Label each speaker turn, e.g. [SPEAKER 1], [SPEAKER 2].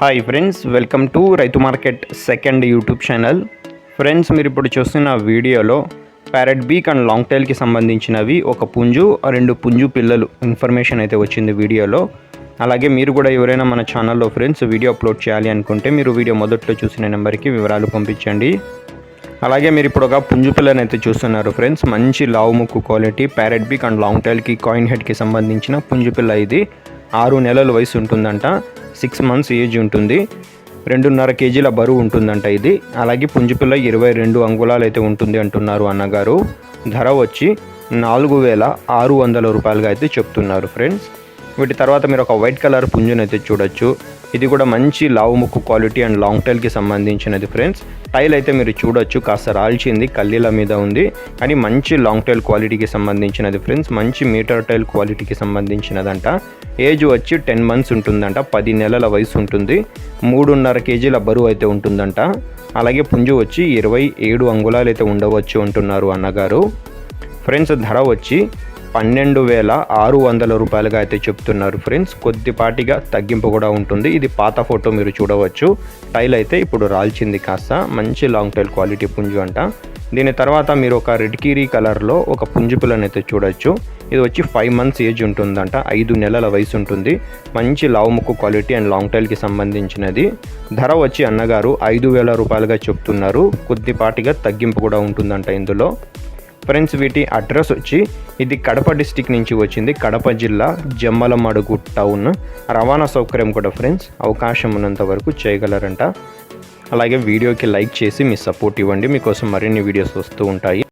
[SPEAKER 1] Hi friends, welcome to రైతు market second YouTube channel. Friends, మీరు ఇప్పుడు చూస్తున్న వీడియోలో ప్యారెట్ బీక్ అండ్ లాంగ్ టైల్కి సంబంధించినవి ఒక పుంజు, రెండు పుంజు పిల్లలు ఇన్ఫర్మేషన్ అయితే వచ్చింది వీడియోలో. అలాగే మీరు కూడా ఎవరైనా మన ఛానల్లో ఫ్రెండ్స్ వీడియో అప్లోడ్ చేయాలి అనుకుంటే మీరు వీడియో మొదట్లో చూసిన నెంబర్కి వివరాలు పంపించండి. అలాగే మీరు ఇప్పుడు ఒక పుంజు పిల్లని అయితే చూస్తున్నారు ఫ్రెండ్స్. మంచి లావు ముక్కు quality parrot beak and long టైల్కి కాయిన్ హెడ్కి సంబంధించిన పుంజు పిల్ల. ఇది 6 నెలల వయసు ఉంటుందంట. 6 మంత్స్ ఏజ్ ఉంటుంది. 2.5 కేజీల బరువు ఉంటుందంట ఇది. అలాగే పుంజుపిల్ల 22 అంగుళాలు అయితే ఉంటుంది అంటున్నారు అన్నగారు. ధర వచ్చి 4,600 రూపాయలుగా అయితే చెప్తున్నారు ఫ్రెండ్స్. వీటి తర్వాత మీరు ఒక వైట్ కలర్ పుంజుని అయితే చూడొచ్చు. ఇది కూడా మంచి లావు ముక్కు క్వాలిటీ అండ్ లాంగ్ టైల్కి సంబంధించినది ఫ్రెండ్స్. టైల్ అయితే మీరు చూడొచ్చు, కాస్త రాల్చింది, కల్లీల మీద ఉంది, కానీ మంచి లాంగ్ టైల్ క్వాలిటీకి సంబంధించినది ఫ్రెండ్స్. మంచి మీటర్ టైల్ క్వాలిటీకి సంబంధించినదంట. ఏజ్ వచ్చి 10 మంత్స్ ఉంటుందంట. 10 నెలల వయసు ఉంటుంది. 3.5 కేజీల బరువు అయితే ఉంటుందంట. అలాగే పుంజు వచ్చి 27 అంగుళాలు అయితే ఉండవచ్చు అంటున్నారు అన్నగారు. ఫ్రెండ్స్, ధర వచ్చి 12,600 రూపాయలుగా అయితే చెప్తున్నారు ఫ్రెండ్స్. కొద్దిపాటిగా తగ్గింపు కూడా ఉంటుంది. ఇది పాత ఫోటో మీరు చూడవచ్చు. టైల్ అయితే ఇప్పుడు రాల్చింది కాస్త. మంచి లాంగ్ టైల్ క్వాలిటీ పుంజు అంట. దీని తర్వాత మీరు ఒక రెడ్ కీరీ కలర్లో ఒక పుంజు పిల్లని అయితే చూడొచ్చు. ఇది వచ్చి 5 మంత్స్ ఏజ్ ఉంటుందంట. 5 నెలల వయసు ఉంటుంది. మంచి లావు ముక్కు క్వాలిటీ అండ్ లాంగ్ టైల్కి సంబంధించినది. ధర వచ్చి అన్నగారు 5,000 రూపాయలుగా చెప్తున్నారు. కొద్దిపాటిగా తగ్గింపు కూడా ఉంటుందంట ఇందులో. ఫ్రెండ్స్, వీటి అడ్రస్ వచ్చి ఇది కడప డిస్టిక్ నుంచి వచ్చింది. కడప జిల్లా జమ్మలమడుగు టౌన్. రవాణా సౌకర్యం కూడా ఫ్రెండ్స్ అవకాశం ఉన్నంత వరకు చేయగలరంట. అలాగే వీడియోకి లైక్ చేసి మీ సపోర్ట్ ఇవ్వండి. మీకోసం మరిన్ని వీడియోస్ వస్తూ ఉంటాయి.